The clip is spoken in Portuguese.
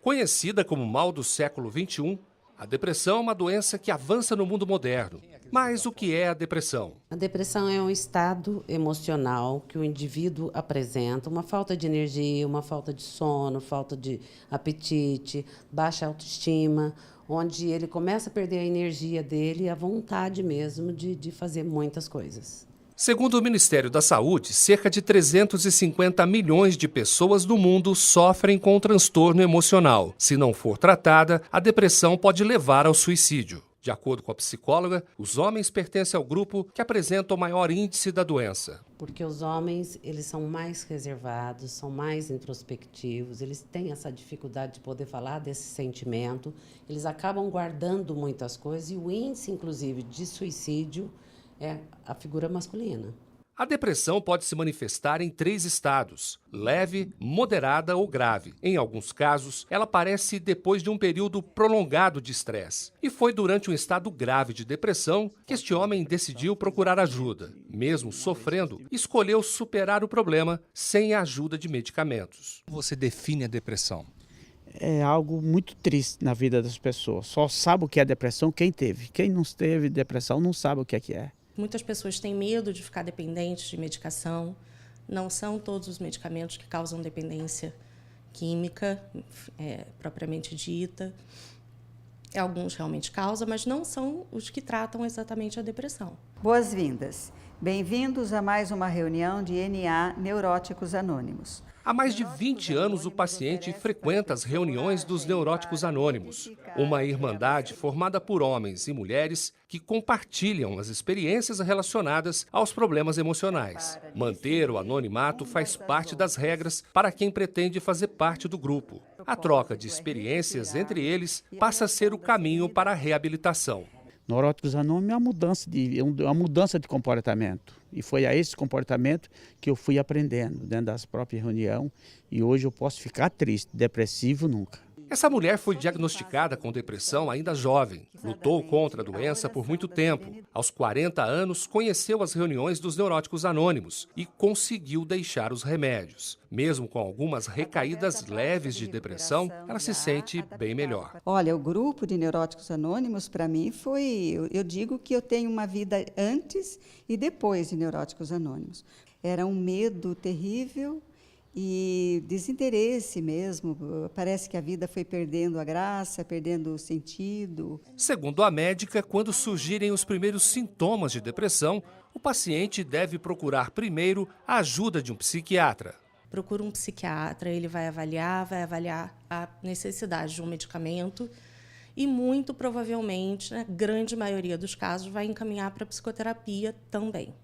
Conhecida como mal do século XXI, a depressão é uma doença que avança no mundo moderno. Mas o que é a depressão? A depressão é um estado emocional que o indivíduo apresenta, uma falta de energia, uma falta de sono, falta de apetite, baixa autoestima, onde ele começa a perder a energia dele e a vontade mesmo de fazer muitas coisas. Segundo o Ministério da Saúde, cerca de 350 milhões de pessoas no mundo sofrem com o transtorno emocional. Se não for tratada, a depressão pode levar ao suicídio. De acordo com a psicóloga, os homens pertencem ao grupo que apresenta o maior índice da doença. Porque os homens, eles são mais reservados, são mais introspectivos, eles têm essa dificuldade de poder falar desse sentimento, eles acabam guardando muitas coisas e o índice, inclusive, de suicídio é a figura masculina. A depressão pode se manifestar em 3 estados: leve, moderada ou grave. Em alguns casos, ela aparece depois de um período prolongado de estresse. E foi durante um estado grave de depressão que este homem decidiu procurar ajuda. Mesmo sofrendo, escolheu superar o problema sem a ajuda de medicamentos. Você define a depressão? É algo muito triste na vida das pessoas. Só sabe o que é depressão quem teve. Quem não teve depressão não sabe o que é. Muitas pessoas têm medo de ficar dependentes de medicação. Não são todos os medicamentos que causam dependência química, propriamente dita. Alguns realmente causam, mas não são os que tratam exatamente a depressão. Boas-vindas. Bem-vindos a mais uma reunião de NA Neuróticos Anônimos. Há mais de 20 anos, o paciente frequenta as reuniões dos Neuróticos Anônimos, uma irmandade formada por homens e mulheres que compartilham as experiências relacionadas aos problemas emocionais. Manter o anonimato faz parte das regras para quem pretende fazer parte do grupo. A troca de experiências entre eles passa a ser o caminho para a reabilitação. Neuróticos Anônimos é uma mudança de comportamento. E foi a esse comportamento que eu fui aprendendo dentro das próprias reuniões. E hoje eu posso ficar triste, depressivo nunca. Essa mulher foi diagnosticada com depressão ainda jovem. Lutou contra a doença por muito tempo. Aos 40 anos, conheceu as reuniões dos Neuróticos Anônimos e conseguiu deixar os remédios. Mesmo com algumas recaídas leves de depressão, ela se sente bem melhor. Olha, o grupo de Neuróticos Anônimos, para mim, eu digo que eu tenho uma vida antes e depois de Neuróticos Anônimos. Era um medo terrível e desinteresse mesmo. Parece que a vida foi perdendo a graça, perdendo o sentido. Segundo a médica, quando surgirem os primeiros sintomas de depressão, o paciente deve procurar primeiro a ajuda de um psiquiatra. Procura um psiquiatra, ele vai avaliar a necessidade de um medicamento e, muito provavelmente, na grande maioria dos casos, vai encaminhar para a psicoterapia também.